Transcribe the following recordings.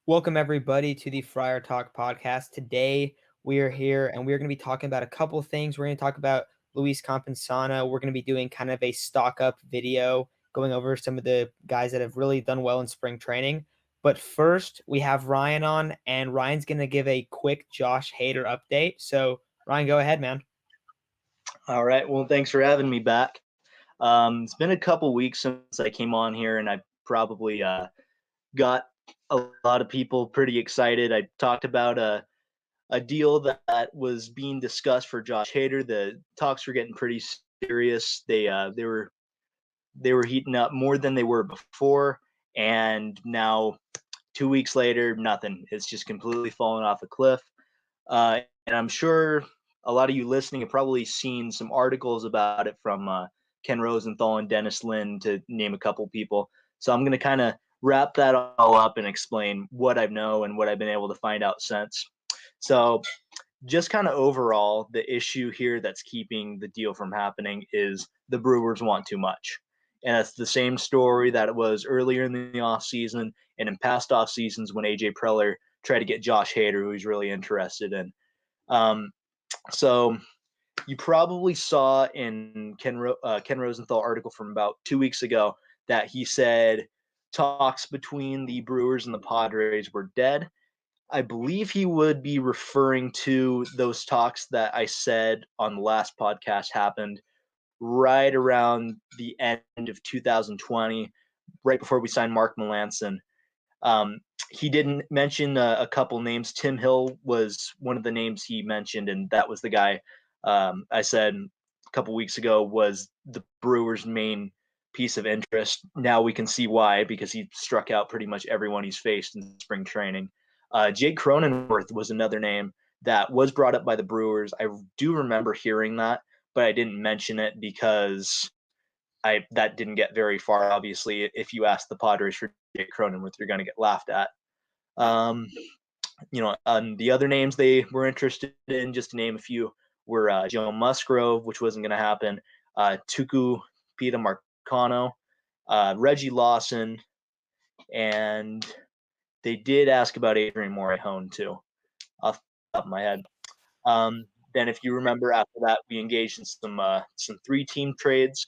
Welcome, everybody, to the Friar Talk podcast. Today, we are here and we're going to be talking about a couple of things. We're going to talk about Luis Campusano. We're going to be doing kind of a stock up video, going over some of the guys that have really done well in spring training. But first, we have Ryan on, and Ryan's going to give a quick Josh Hader update. So, Ryan, go ahead, man. All right. Well, thanks for having me back. It's been a couple weeks since I came on here, and I probably got a lot of people pretty excited. I talked about a deal that was being discussed for Josh Hader. The talks were getting pretty serious. They were heating up more than they were before, and now 2 weeks later, nothing. It's just completely fallen off a cliff. And I'm sure a lot of you listening have probably seen some articles about it from Ken Rosenthal and Dennis Lin, to name a couple people. So I'm going to kind of wrap that all up and explain what I know and what I've been able to find out since. So, just kind of overall, the issue here that's keeping the deal from happening is the Brewers want too much. And it's the same story that it was earlier in the offseason and in past off seasons when AJ Preller tried to get Josh Hader, who he's really interested in. Um, so you probably saw in Ken Rosenthal article from about 2 weeks ago that he said talks between the Brewers and the Padres were dead. I believe he would be referring to those talks that I said on the last podcast happened right around the end of 2020, right before we signed Mark Melancon. Um, he didn't mention a couple names. Tim Hill was one of the names he mentioned, and that was the guy I said a couple weeks ago was the Brewers' main piece of interest. Now we can see why, because he struck out pretty much everyone he's faced in spring training. Jake Cronenworth was another name that was brought up by the Brewers. I do remember hearing that, but I didn't mention it because that didn't get very far. Obviously, if you ask the Padres for Jake Cronenworth, you're going to get laughed at. The other names they were interested in, just to name a few, were Joe Musgrove, which wasn't going to happen, Tuku Pita Marcano, Reggie Lawson, and they did ask about Adrian Morejon too, off the top of my head. Then, if you remember, after that, we engaged in some three-team trades.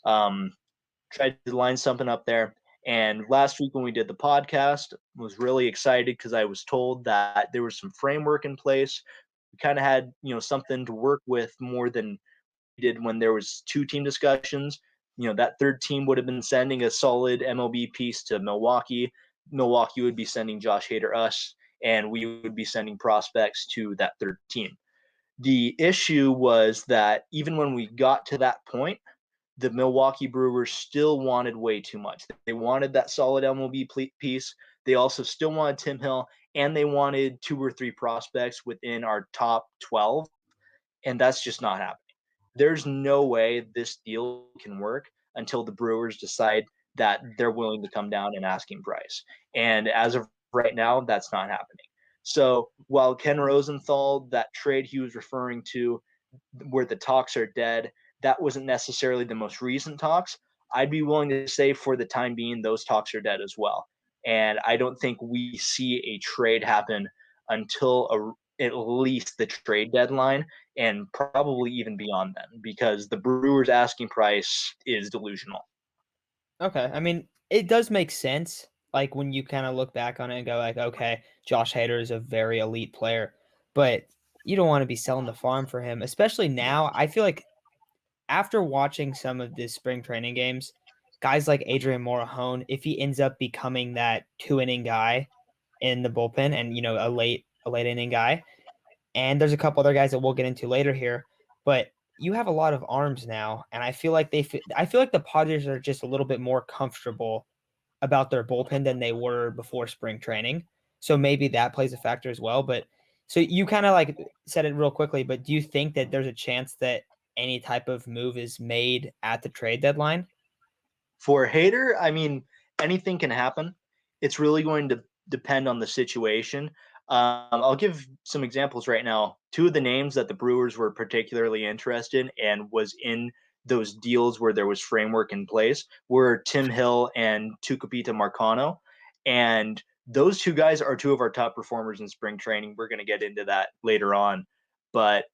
Tried to line something up there. And last week when we did the podcast, was really excited because I was told that there was some framework in place. We kind of had, something to work with more than we did when there was two-team discussions. That third team would have been sending a solid MLB piece to Milwaukee. Milwaukee would be sending Josh Hader us, and we would be sending prospects to that third team. The issue was that even when we got to that point, the Milwaukee Brewers still wanted way too much. They wanted that solid MLB piece. They also still wanted Tim Hill, and they wanted 2 or 3 prospects within our top 12, and that's just not happening. There's no way this deal can work until the Brewers decide that they're willing to come down an asking price. And as of right now, that's not happening. So while Ken Rosenthal, that trade he was referring to where the talks are dead, that wasn't necessarily the most recent talks. I'd be willing to say for the time being, those talks are dead as well. And I don't think we see a trade happen until at least the trade deadline, and probably even beyond then, because the Brewers' asking price is delusional. Okay. I mean, it does make sense. Like when you kind of look back on it and go like, okay, Josh Hader is a very elite player, but you don't want to be selling the farm for him, especially now. I feel like after watching some of the spring training games, guys like Adrian Morejon, if he ends up becoming that 2 inning guy in the bullpen and a late inning guy, and there's a couple other guys that we'll get into later here, but you have a lot of arms now, and I feel like the Padres are just a little bit more comfortable about their bullpen than they were before spring training. So maybe that plays a factor as well. But so you kind of like said it real quickly, but do you think that there's a chance that any type of move is made at the trade deadline? For Hader, I mean, anything can happen. It's really going to depend on the situation. I'll give some examples right now. 2 of the names that the Brewers were particularly interested in and was in those deals where there was framework in place were Tim Hill and Tucupita Marcano. And those two guys are two of our top performers in spring training. We're going to get into that later on. But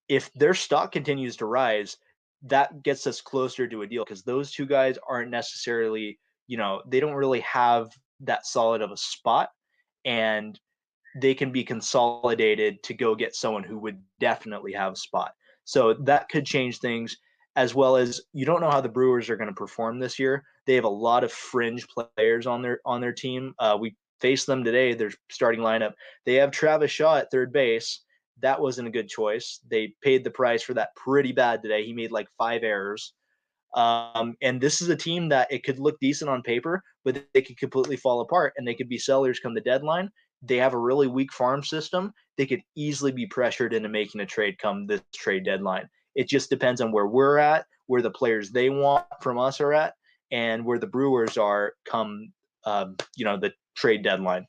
if their stock continues to rise, that gets us closer to a deal because those two guys aren't necessarily, they don't really have that solid of a spot. And they can be consolidated to go get someone who would definitely have a spot. So that could change things, as well as you don't know how the Brewers are going to perform this year. They have a lot of fringe players on their team. We faced them today. Their starting lineup. They have Travis Shaw at third base. That wasn't a good choice. They paid the price for that pretty bad today. He made like 5 errors. And this is a team that it could look decent on paper, but they could completely fall apart and they could be sellers come the deadline. They have a really weak farm system. They could easily be pressured into making a trade come this trade deadline. It just depends on where we're at, where the players they want from us are at, and where the Brewers are come, the trade deadline.